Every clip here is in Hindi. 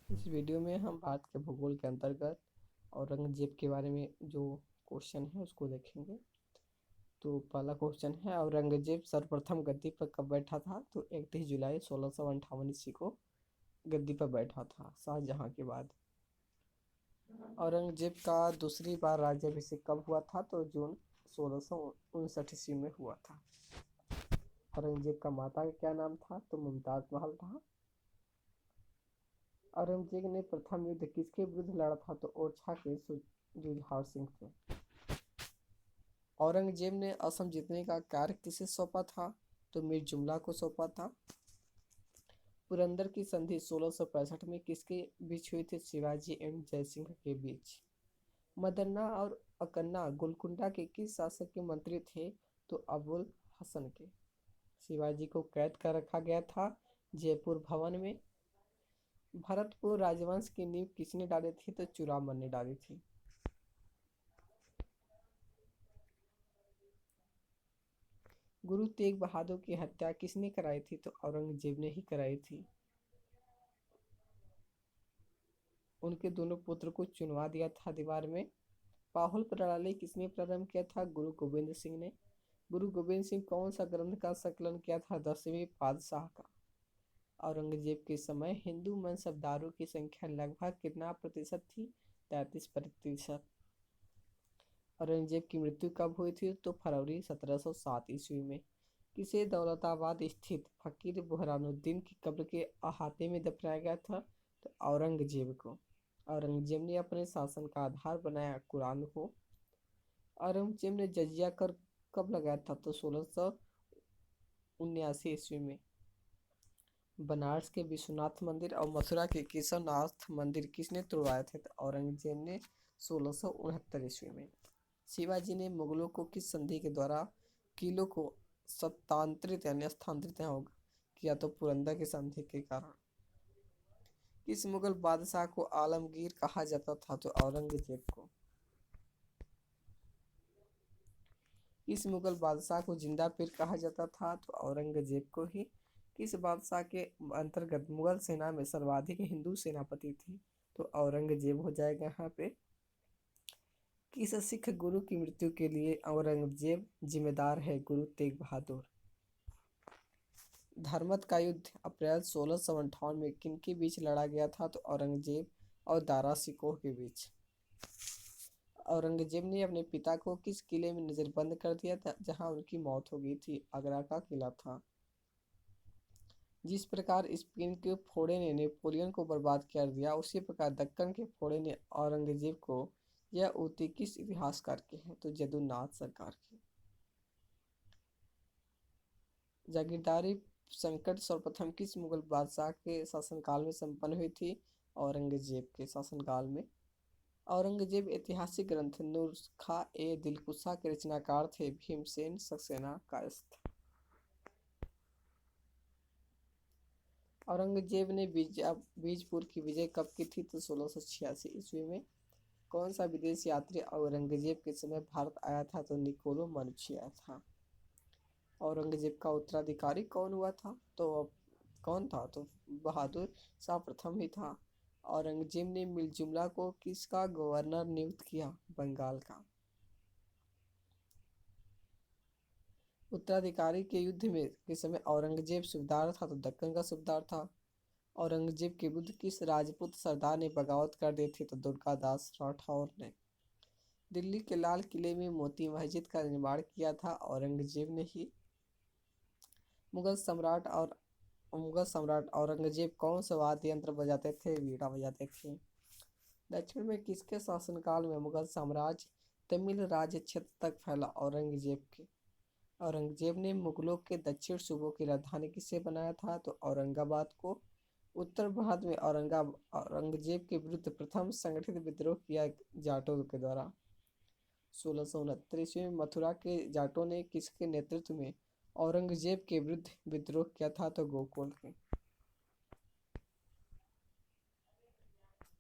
इस वीडियो में हम भारत के भूगोल के अंतर्गत औरंगजेब के बारे में जो क्वेश्चन है उसको देखेंगे। तो पहला क्वेश्चन है, औरंगजेब सर्वप्रथम गद्दी पर कब बैठा था? तो 31 जुलाई 1658 ईस्वी को गद्दी पर बैठा था, शाहजहां के बाद। औरंगजेब का दूसरी बार राज्याभिषेक कब हुआ था? तो जून 1659 ईस्वी में हुआ था। औरंगजेब का माता का क्या नाम था? तो मुमताज महल था। औरंगजेब ने प्रथम युद्ध किसके विरुद्ध लड़ा था? तो ओरछा के जुझार सिंह से। औरंगजेब ने असम जीतने का कार्य किसे सौंपा था? तो मीर जुमला को सौंपा था। पुरंदर की संधि 1665 में किसके बीच हुई थी? शिवाजी एवं जयसिंह के बीच। मदन्ना और अकन्ना गोलकुंडा के किस शासक के मंत्री थे? तो अबुल हसन के। शिवाजी को कैद कर रखा गया था जयपुर भवन में। भरतपुर राजवंश की नींव किसने डाली थी? तो चूड़ामन ने डाली थी। गुरु तेग बहादुर की हत्या किसने कराई थी? तो औरंगजेब ने ही कराई थी। उनके दोनों पुत्र को चुनवा दिया था दीवार में। पाहुल प्रणाली किसने प्रारंभ किया था? गुरु गोविंद सिंह ने। गुरु गोविंद सिंह कौन सा ग्रंथ का संकलन किया था? 10वें पातशाह का। औरंगजेब के समय हिंदू मनसबदारों की संख्या लगभग कितना प्रतिशत थी? 33%। औरंगजेब की मृत्यु कब हुई थी? तो फरवरी 1707 ईस्वी में। किसे दौलताबाद स्थित फकीर बुरहानुद्दीन की कब्र के अहाते में दफनाया गया था? तो औरंगजेब को। औरंगजेब ने अपने शासन का आधार बनाया कुरान को। औरंगजेब ने जजिया कर कब लगाया था? तो 1679 ईस्वी में। बनारस के विश्वनाथ मंदिर और मथुरा के केशवनाथ मंदिर किसने तुड़वाए थे? तो औरंगजेब ने 1669 ईस्वी में। शिवाजी ने मुगलों को किस संधि के द्वारा किलों को सत्तांतरित यानी स्थानांतरित होगा किया? तो पुरंदर की संधि के कारण। किस मुगल बादशाह को आलमगीर कहा जाता था? तो औरंगजेब को। किस मुगल बादशाह को जिंदा पीर कहा जाता था? तो औरंगजेब को ही। किस बादशाह के अंतर्गत मुगल सेना में सर्वाधिक हिंदू सेनापति थे? तो औरंगजेब हो जाएगा यहाँ पे। किस सिख गुरु की मृत्यु के लिए औरंगजेब जिम्मेदार है? गुरु तेग बहादुर। धर्मत का युद्ध अप्रैल 1658 में किनके बीच लड़ा गया था? तो औरंगजेब और दारा सिकोह के बीच। औरंगजेब ने अपने पिता को किस किले में नजरबंद कर दिया था जहां उनकी मौत हो गई थी? आगरा का किला था। जिस प्रकार स्पेन के फोड़े ने नेपोलियन को बर्बाद कर दिया, उसी प्रकार दक्कन के फोड़े ने औरंगजेब को। यह उक्ति किस इतिहासकार की है? तो जदुनाथ सरकार की। जागीरदारी संकट सर्वप्रथम किस मुगल बादशाह के शासनकाल में संपन्न हुई थी? औरंगजेब के शासनकाल में। औरंगजेब ऐतिहासिक ग्रंथ नुस्खा ए दिलकुशा के रचनाकार थे। भीमसेन सक्सेना कायस्थ। औरंगजेब ने बीजपुर की विजय कब की थी? तो 1686 ईस्वी में। कौन सा विदेश यात्री औरंगजेब के समय भारत आया था? तो निकोलो मनुचिया था। औरंगजेब का उत्तराधिकारी कौन हुआ था? तो कौन था? तो बहादुर शाह प्रथम ही था। औरंगजेब ने मिर्जुमला को किसका गवर्नर नियुक्त किया? बंगाल का। उत्तराधिकारी के युद्ध में के समय औरंगजेब सूबेदार था तो दक्कन का सूबेदार था। औरंगजेब के विरुद्ध किस राजपूत सरदार ने बगावत कर दी थी? तो दुर्गादास राठौर ने। दिल्ली के लाल किले में मोती मस्जिद का निर्माण किया था औरंगजेब ने ही। मुगल सम्राट और मुगल सम्राट औरंगजेब कौन सा वाद्य यंत्र बजाते थे? वीणा बजाते थे। दक्षिण में किसके शासनकाल में मुगल साम्राज्य तमिल राज्य क्षेत्र तक फैला? औरंगजेब के। औरंगजेब ने मुगलों के दक्षिण सूबों की राजधानी किसे बनाया था? तो औरंगाबाद को। उत्तर भारत में औरंगजेब के विरुद्ध प्रथम संगठित विद्रोह किया जाटों के द्वारा 1669 ईस्वी में। मथुरा के जाटों ने किसके नेतृत्व में औरंगजेब के विरुद्ध विद्रोह किया था? तो गोकुल के।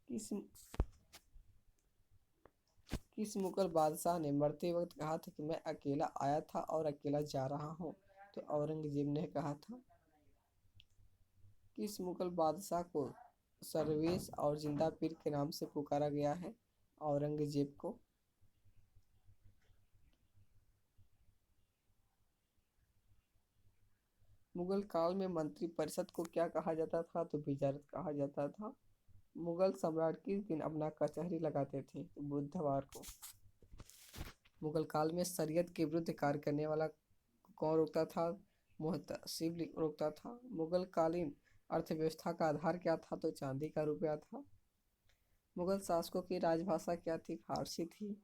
किस किस मुगल बादशाह ने मरते वक्त कहा था कि मैं अकेला आया था और अकेला जा रहा हूँ? तो औरंगजेब ने कहा था। किस मुगल बादशाह को सर्वेश और जिंदा पीर के नाम से पुकारा गया है औरंगजेब को? मुगल काल में मंत्री परिषद को क्या कहा जाता था? तो वजारत कहा जाता था। मुगल सम्राट किस दिन अपना कचहरी लगाते थे? तो बुधवार को। मुगल काल में शरीयत के विरुद्ध कार्य करने वाला कौन रोकता था? मुहतसिब रोकता था। मुगल कालीन अर्थव्यवस्था का आधार क्या था? तो चांदी का रुपया था। मुगल शासकों की राजभाषा क्या थी? फारसी थी।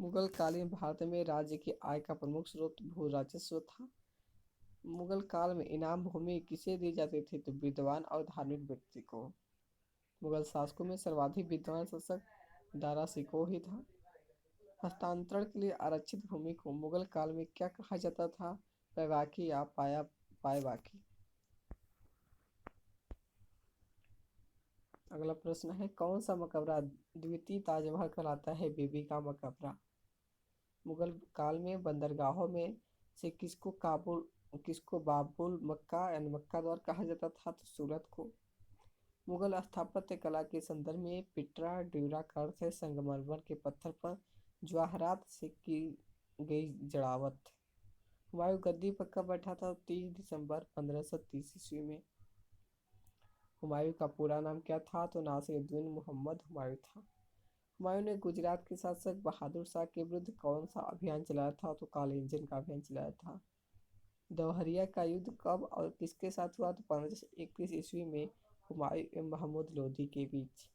मुगल कालीन भारत में राज्य की आय का प्रमुख स्रोत भू राजस्व था। मुगल काल में इनाम भूमि किसे दी जाती थी? तो विद्वान और धार्मिक व्यक्ति को। मुगल शासकों में सर्वाधिक विद्वान शासक दारा शिकोह ही था। हस्तांतरण के लिए आरक्षित भूमि को मुगल काल में क्या कहा जाता था? पैबाकी या पायबाकी। अगला प्रश्न है, कौन सा मकबरा द्वितीय ताजमहल कहलाता है? बीबी का मकबरा। मुगल काल में बंदरगाहों में से किसको बाबुल मक्का यानी मक्का द्वार कहा जाता था? तो सूरत को। मुगल स्थापत्य कला के संदर्भ में पिट्रा ड्यूरा का अर्थ है संगमरमर के पत्थर पर जवाहरात से की गई जड़ावत। हुमायूं गद्दी पर कब बैठा था? 30 दिसंबर 1530 ईस्वी में। हुमायूं का पूरा नाम क्या था? तो नासिरुद्दीन मोहम्मद हुमायूं था। हुमायूं ने गुजरात के शासक बहादुर शाह के विरुद्ध कौन सा अभियान चलाया था? तो काले इंजन का अभियान चलाया था। दोहरिया का युद्ध कब और किसके साथ हुआ? तो 1531 ईस्वी में हुमायूं एवं महमूद लोदी के बीच।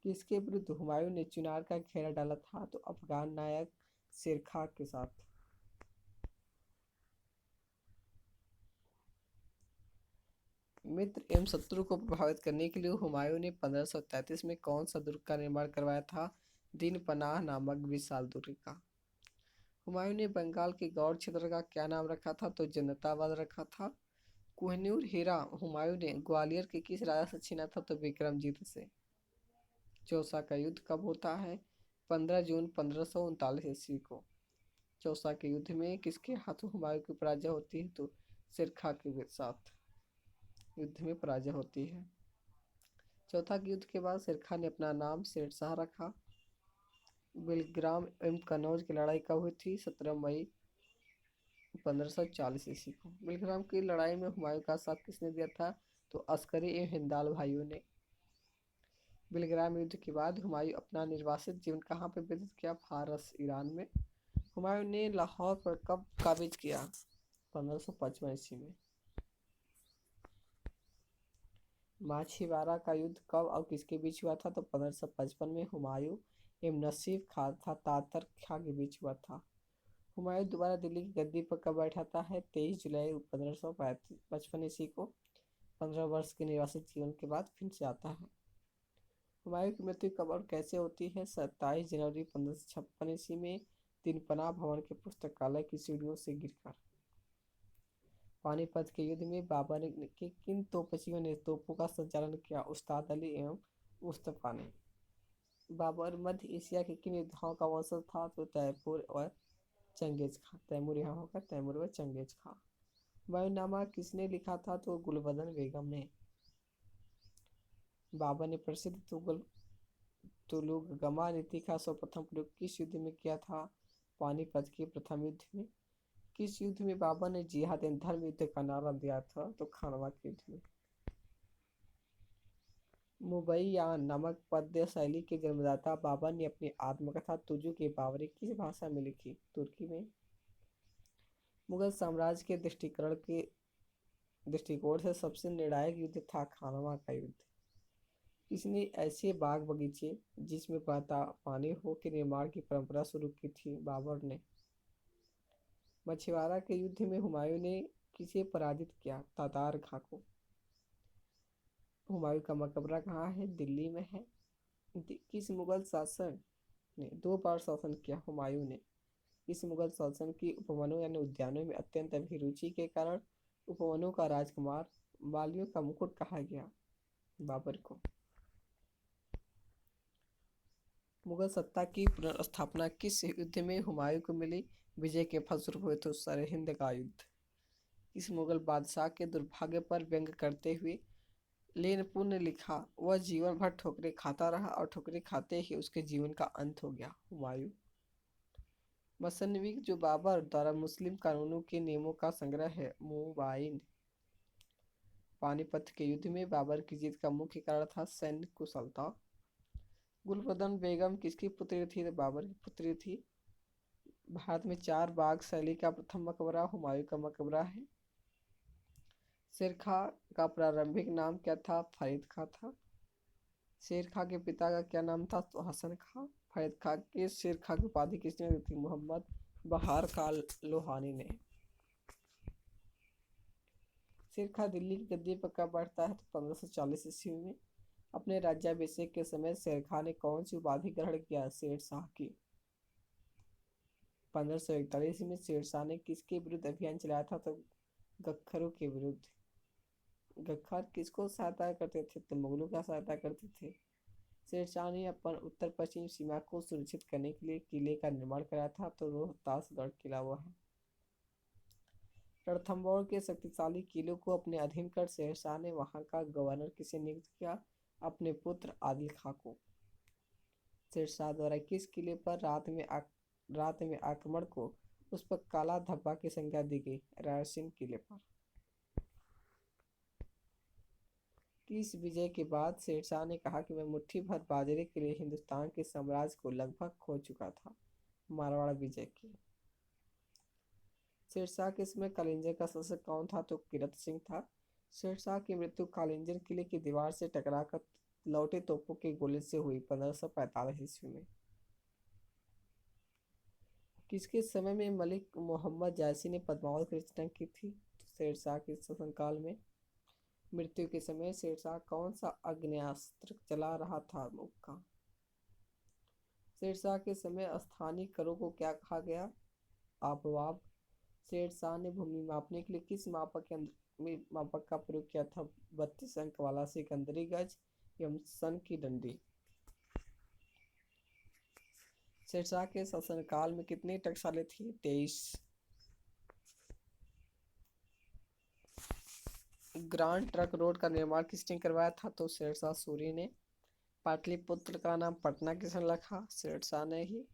किसके विरुद्ध हुमायूं ने चुनार का घेरा डाला था? तो अफगान नायक शेर खां के साथ। मित्र एवं शत्रु को प्रभावित करने के लिए हुमायूं ने 1533 में कौन सा दुर्ग का निर्माण करवाया था? दीन पनाह नामक विशाल दुर्ग का। हुमायूं ने बंगाल के गौड़ क्षेत्र का क्या नाम रखा था? तो जनतावाद रखा था। कोहिनूर हीरा हुमायूं ने ग्वालियर के किस राजा से छीना था? तो विक्रमजीत से। चौसा का युद्ध कब होता है? 15 जून 1539 ईस्वी को। चौसा के युद्ध में किसके हाथों हुमायूं की पराजय होती है? तो शेरखा के साथ युद्ध में पराजय होती है। चौथा के युद्ध के बाद शेरखा ने अपना नाम शेरशाह रखा। बिलग्राम एवं कन्नौज की लड़ाई कब हुई थी? 17 मई 1540 ईस्वी को। बिलग्राम की लड़ाई में हुमायूं का साथ किसने दिया था? तो अस्करी एवं हिंदाल भाइयों ने। बिलग्राम युद्ध के बाद हुमायूं अपना निर्वासित जीवन कहाँ पर व्यतीत किया? फारस ईरान में। हुमायूं ने लाहौर पर कब काबिज किया? 1555 ईस्वी में। माछीवाड़ा का युद्ध कब और किसके बीच हुआ था? तो 1555 में हुमायूं एवं नसीब खां तथा तातर खां के बीच हुआ था। हुमायूं दोबारा दिल्ली की गद्दी पर कब बैठा था? है 23 जुलाई 1555 ईस्वी को। 15 वर्ष के निर्वासित जीवन के बाद फिर से आता है। हुमायूं की मृत्यु कब और कैसे होती है? 27 जनवरी 1556 ईस्वी में तिनपना भवन के पुस्तकालय की सीढ़ियों से गिरकर। पानीपत के युद्ध में बाबर ने किन तोपचियों ने तोपों का संचालन किया? उस्ताद अली एवं मुस्तफा ने। बाबर मध्य एशिया के किन योद्धाओं का वंशज था? तो तैमूर और चंगेज खां। तैमूर यहाँ होगा तैमूर व चंगेज खां। हुमायूंनामा किसने लिखा था? तो गुलबदन बेगम ने। बाबर ने प्रसिद्ध तुलुगमा नीति का सर्वप्रथम प्रयोग किस युद्ध में किया था? पानीपत के प्रथम युद्ध में। किस युद्ध में बाबर ने जिहाद एवं धर्म युद्ध का नारा दिया था? तो खानवा के युद्ध में। मुबैयान नामक पद्य शैली के जन्मदाता बाबर ने अपनी आत्मकथा तुजु के बावरी किस भाषा में लिखी? तुर्की में। मुगल साम्राज्य के दृष्टिकोण से सबसे निर्णायक युद्ध था खानवा का युद्ध। किसने ऐसे बाग बगीचे जिसमें बहता पानी हो के निर्माण की परंपरा शुरू की थी? बाबर ने। मछुआरा के युद्ध में हुमायूं ने किसे पराजित किया? तातार खां को। हुमायूं का मकबरा कहाँ है? दिल्ली में है। किस मुगल शासक ने 2 बार शासन किया? हुमायूं ने। इस मुगल शासन की उपवनों यानी उद्यानों में अत्यंत अभिरुचि के कारण उपवनों का राजकुमार बालियों का मुकुट कहा गया बाबर को। मुगल सत्ता की पुनर्स्थापना किस युद्ध में हुमायूं को मिली? विजय के फलस्वरूप हुए तो सरहिंद का युद्ध। इस मुगल बादशाह के दुर्भाग्य पर व्यंग करते हुए लेनपुर ने लिखा, वह जीवन भर ठोकरें खाता रहा और ठोकरें खाते ही उसके जीवन का अंत हो गया। हुमायूं। मसनवी जो बाबर द्वारा मुस्लिम कानूनों के नियमों का संग्रह है। मुबाइन। पानीपत के युद्ध में बाबर की जीत का मुख्य कारण था सैन्य कुशलता। गुलबदन बेगम किसकी पुत्री थी? तो बाबर की पुत्री थी। भारत में चार बाग शैली का प्रथम मकबरा हुमायूं का मकबरा है। शेर खां का प्रारंभिक नाम क्या था? फरीद खां था। शेर खां के पिता का क्या नाम था? तो हसन खां। फरीद खां के शेर खां की उपाधि किसने दी थी? मोहम्मद बहार खां लोहानी ने। शेर खां दिल्ली की गद्दी पर कब बैठता है? तो 1540 ईस्वी में। अपने राज्याभिषेक के समय शेर खां ने कौन सी उपाधि ग्रहण किया? शेर शाह की। 1541 में शेर शाह ने किसके विरुद्ध अभियान चलाया था? तो गख्खरों के विरुद्ध। गख्खर किसको सहायता करते थे? तो मुगलों का सहायता करते थे। शेर शाह ने अपन उत्तर पश्चिम सीमा को सुरक्षित करने के लिए किले का निर्माण कराया था। तो रोहतासगढ़ किला वह है। रणथंभौर के शक्तिशाली किलों को अपने अधीन कर शेर शाह ने वहां का गवर्नर किसे नियुक्त किया? अपने पुत्र आदिल खां को। शेर शाह द्वारा किस किले पर रात में आक्रमण को उस पर काला धब्बा की संज्ञा दी गई? रायसिंह किले पर। किस विजय के बाद शेरशाह ने कहा कि मैं मुट्ठी भर बाजरे के लिए हिंदुस्तान के साम्राज्य को लगभग खो चुका था? मारवाड़ विजय की। शेरशाह के समय कालिंजर का शासक कौन था? तो किरत सिंह था। शेरशाह की मृत्यु कालिंजर किले की दीवार से टकराकर लौटे तोपों के गोले से हुई 1545 ईस्वी में। किसके समय में मलिक मोहम्मद जायसी ने पद्मावत की रचना की थी? तो शेरशाह के शासनकाल में। मृत्यु के समय शेरशाह कौन सा आग्नेयास्त्र चला रहा था? मुक्का। शेरशाह के समय स्थानीय करों को क्या कहा गया? आबवाब। शेरशाह ने भूमि मापने के लिए किस मापक का प्रयोग किया था? 32 अंक वाला सिकंदरी गज एवं सन की डंडी। शेरशाह के शासनकाल में कितनी टकसालें थी? 23। ग्रांड ट्रंक रोड का निर्माण किसने करवाया था? तो शेरशाह सूरी ने। पाटलिपुत्र का नाम पटना किसने रखा? शेरशाह ने ही।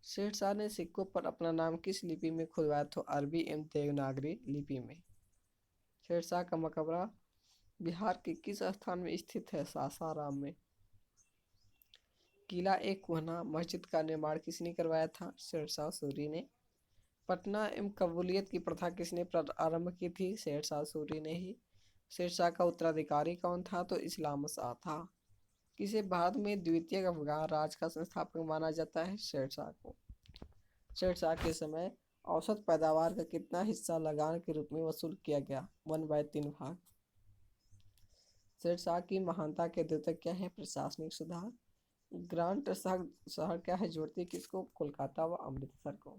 शेरशाह ने सिक्कों पर अपना नाम किस लिपि में खुदवाया? तो अरबी एवं देवनागरी लिपि में। शेरशाह का मकबरा बिहार के किस स्थान में स्थित है? सासाराम में। किला एक कोहना मस्जिद का निर्माण किसने करवाया था? शेरशाह सूरी ने। पटना एवं कबूलियत की प्रथा किसने आरंभ की थी? शेरशाह सूरी ने ही। शेरशाह का उत्तराधिकारी कौन था? तो इस्लाम शाह था। किसे भारत में द्वितीय अफगान राज का संस्थापक माना जाता है? शेरशाह को। शेरशाह के समय औसत पैदावार का कितना हिस्सा लगान के रूप में वसूल किया गया? 1/3 भाग। शेरशाह की महानता के द्योतक क्या है? प्रशासनिक सुधार। ग्रांट शहर क्या है? जोड़ती किसको? कोलकाता व अमृतसर को।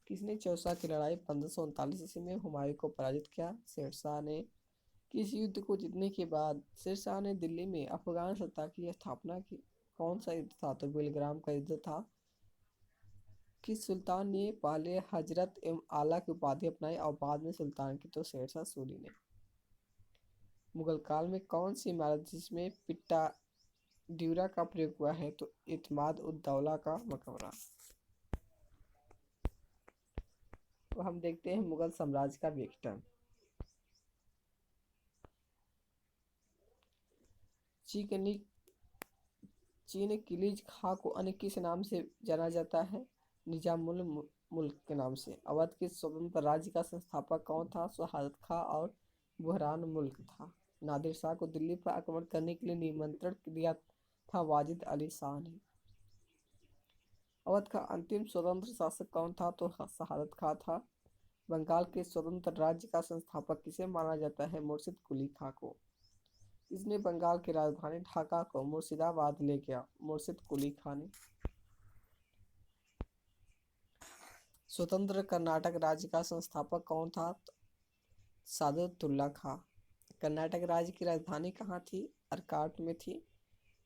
किसने चौसा की लड़ाई 1539 ईस्वी में हुमायूं को पराजित किया? शेरशाह ने। किस युद्ध को जीतने के बाद शेरशाह ने दिल्ली में अफगान सत्ता की स्थापना की? कौन सा युद्ध था? तो बेलग्राम का युद्ध था। किस सुल्तान ने पहले हजरत एवं आला की उपाधि अपनाई और बाद में सुल्तान की? तो शेरशाह सूरी ने। मुगल काल में कौन सी इमारत जिसमें पिट्टा ड्यूरा का प्रयोग हुआ है? तो इत्माद उद दौला का मकबरा। तो हम देखते हैं मुगल साम्राज्य का विघटन। चीकनी चीन किलीज खां को अन्य किस नाम से जाना जाता है? निजामुल मुल्क के नाम से। अवध के स्वतंत्र राज्य का संस्थापक कौन था? शहादत खां और बुहरान मुल्क था। नादिर शाह को दिल्ली पर आक्रमण करने के लिए निमंत्रण दिया था वाजिद अली शाह ने। अवध का अंतिम स्वतंत्र शासक कौन था? तो शहादत खां था। बंगाल के स्वतंत्र राज्य का संस्थापक किसे माना जाता है? मुर्शिद कुली खां को। इसने बंगाल की राजधानी ढाका को मुर्शिदाबाद ले गया? मुर्शिद कुली खां ने। स्वतंत्र कर्नाटक राज्य का संस्थापक कौन था? सादुतुल्ला खां। कर्नाटक राज्य की राजधानी कहाँ थी? अर्काट में थी।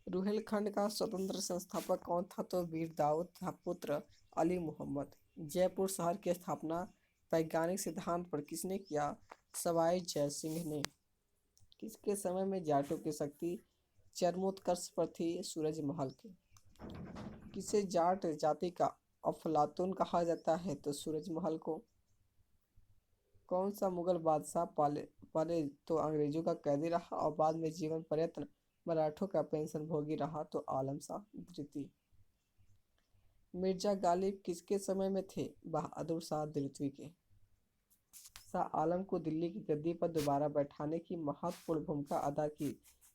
रुहेलखंड का स्वतंत्र संस्थापक कौन था? तो वीर दाऊद का पुत्र अली मोहम्मद। जयपुर शहर की स्थापना वैज्ञानिक सिद्धांत पर किसने किया? सवाई जय सिंह ने। किसके समय में जाटों की शक्ति चरमोत्कर्ष पर थी सूरजमहल के। किसे जाट जाति का अफलातून कहा जाता है तो सूरजमहल को। कौन सा मुगल बादशाह पहले पहले तो अंग्रेजों का कैदी रहा और बाद में जीवन पर्यंत मराठों का पेंशन भोगी रहा तो आलम शाह द्वितीय। मिर्जा गालिब किसके समय में थे बहादुर शाह द्वितीय के। शाह आलम को दिल्ली की गद्दी पर दोबारा बैठाने की महत्वपूर्ण भूमिका अदा की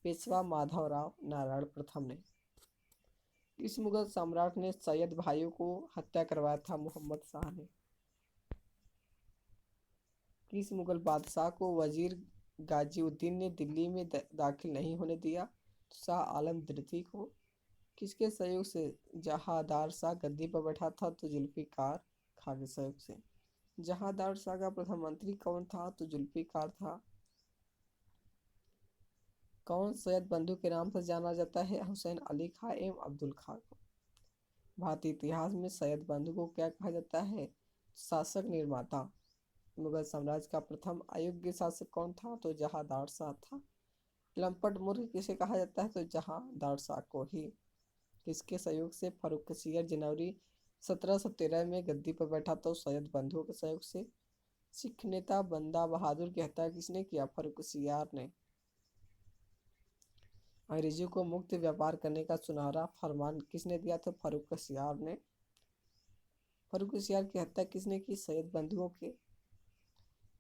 पेशवा माधवराव नारायण प्रथम ने। इस मुगल सम्राट ने सैयद भाइयों को हत्या करवाया था मोहम्मद शाह ने। किस मुगल बादशाह को वजीर गाजीउद्दीन ने दिल्ली में दाखिल नहीं होने दिया शाह आलम द्वितीय को। किसके सहयोग से जहांदार शाह गद्दी पर बैठा था तो जुल्फिकार खां के सहयोग से। जहांदार शाह का प्रधान मंत्री कौन था तो जुल्फिकार था। कौन सैयद बंधु के नाम से जाना जाता है हुसैन अली खां एवं अब्दुल खां को। भारतीय इतिहास में सैयद बंधु को क्या कहा जाता है शासक निर्माता। मुगल साम्राज्य का प्रथम अयोग्य शासक कौन था तो जहांदार शाह था। लंपट मूर्ख किसे कहा जाता है तो जहांदार शाह को ही। किसके सहयोग से फर्रुखसियर जनवरी 1713 में गद्दी पर बैठा तो सैयद बंधुओं के सहयोग से। सिख नेता बंदा बहादुर की हत्या किसने किया फर्रुखसियार ने। अंग्रेजों को मुक्त व्यापार करने का सुनहरा फरमान किसने दिया था फर्रुखसियार ने। फर्रुखसियार की हत्या किसने की सैयद बंधुओं के।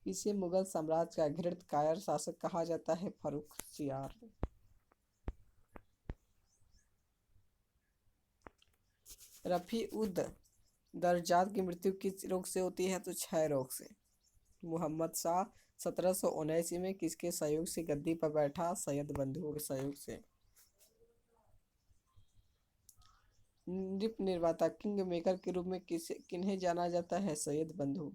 इसे मुगल साम्राज्य का घृणित कायर शासक कहा जाता है फर्रुखसियार ने। रफी उद दरजात की मृत्यु किस रोग से होती है तो क्षय रोग से। मोहम्मद शाह 1779 में किसके सहयोग से गद्दी पर बैठा सैयद बंधुओं के सहयोग से। नृप निर्माता किंग मेकर के रूप में किन्हें जाना जाता है सैयद बंधु।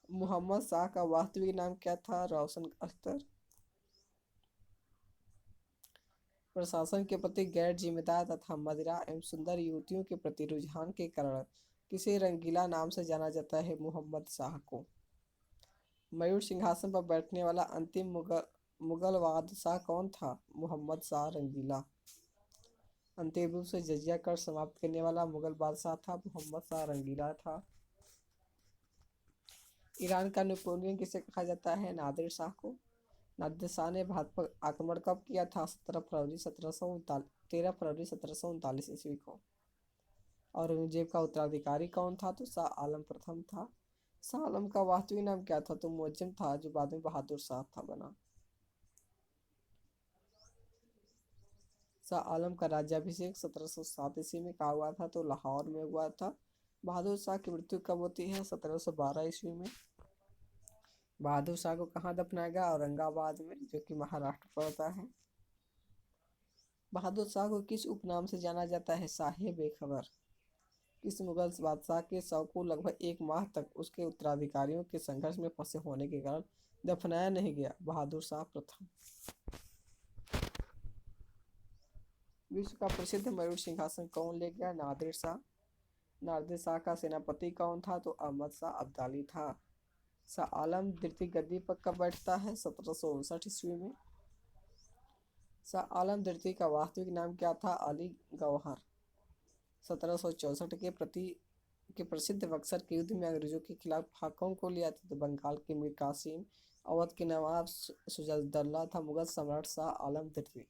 मोहम्मद शाह का वास्तविक नाम क्या था रोशन अख्तर। प्रशासन के प्रति गैर जिम्मेदार तथा मदिरा एवं सुंदर युवतियों के प्रति रुझान के कारण किसे रंगीला नाम से जाना जाता है मोहम्मद शाह को। मयूर सिंहासन पर बैठने वाला अंतिम मुगल बादशाह कौन था मोहम्मद शाह रंगीला। अंतिम रूप से जजिया कर समाप्त करने वाला मुगल बादशाह था मोहम्मद शाह रंगीला था। ईरान का नेपोलियन किसे कहा जाता है नादिर शाह को। नादिर शाह ने भारत पर आक्रमण कब किया था 13 फरवरी 1739 ईस्वी को। औरंगजेब का उत्तराधिकारी कौन था तो शाह आलम प्रथम था। शाह आलम का वास्तविक नाम क्या था तो मुअज्जम था जो बाद में बहादुर शाह था बना। शाह आलम का राज्याभिषेक 1707 ईस्वी में कहा हुआ था तो लाहौर में हुआ था। बहादुर शाह की मृत्यु कब होती है 1712 ईस्वी में। बहादुर शाह को कहाँ दफनाया गया औरंगाबाद में जो कि महाराष्ट्र पड़ता है। बहादुर शाह को किस उपनाम से जाना जाता है साहिब बेखबर। किस मुगल बादशाह के शव को लगभग 1 माह तक उसके उत्तराधिकारियों के संघर्ष में फंसे होने के कारण दफनाया नहीं गया बहादुर शाह प्रथम। विश्व का प्रसिद्ध मयूर सिंहासन कौन ले गया नादिर शाह। नादिर शाह का सेनापति कौन था तो अहमद शाह अब्दाली था। शाह आलम द्वितीय गद्दी पर कब बैठता है 1759 ईस्वी में। शाह आलम द्वितीय का वास्तविक नाम क्या था अली गौहर। 1764 के प्रसिद्ध बक्सर के युद्ध में अंग्रेजों के खिलाफ हाकों को लिया था तो बंगाल के मीर कासिम अवध के नवाब सुजाउद्दौला था मुगल सम्राट शाह आलम द्वितीय।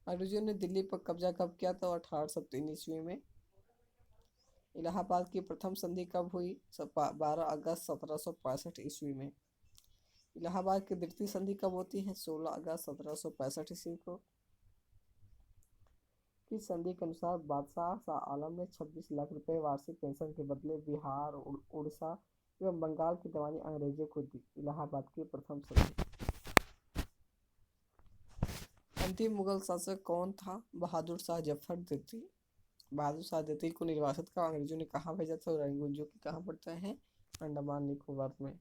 अंग्रेजों ने दिल्ली पर कब्जा कब किया था 1803 ईस्वी में। इलाहाबाद की प्रथम संधि कब हुई 12 अगस्त 1765 ईस्वी में। इलाहाबाद की द्वितीय संधि कब होती है 16 अगस्त 1765 ईस्वी को। किस संधि के अनुसार बादशाह शाह आलम ने 26 लाख रुपए वार्षिक पेंशन के बदले बिहार उड़ीसा एवं बंगाल की दीवानी अंग्रेजों को दी। इलाहाबाद की प्रथम संधि। अंतिम मुगल शासक कौन था बहादुर शाह जफर द्वितीय। बहादुर शाह द्वितीय को निर्वासित कर अंग्रेजों ने कहाँ भेजा था रंगून जो कि कहाँ पड़ता है अंडमान निकोबार में।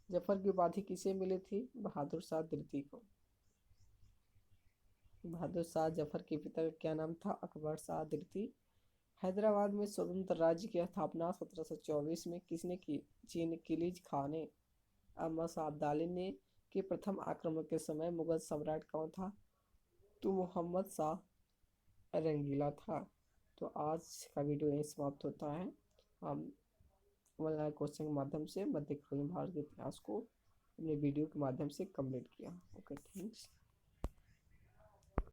जफर की उपाधि किसे मिली थी बहादुर शाह द्वितीय को। बहादुर शाह जफर के पिता का क्या नाम था अकबर शाह द्वितीय। हैदराबाद में स्वतंत्र राज्य की स्थापना 1724 में किसने की? चीन किलीज खां ने। अहमद शाह अब्दाली ने के प्रथम आक्रमण के समय मुगल सम्राट कौन था? तो मोहम्मद शाह रंगीला था। तो आज का वीडियो यहीं समाप्त होता है। हम ऑनलाइन कोचिंग के माध्यम से मध्य पूर्वी भारत के इतिहास को अपने वीडियो के माध्यम से कंप्लीट किया। Okay, thanks.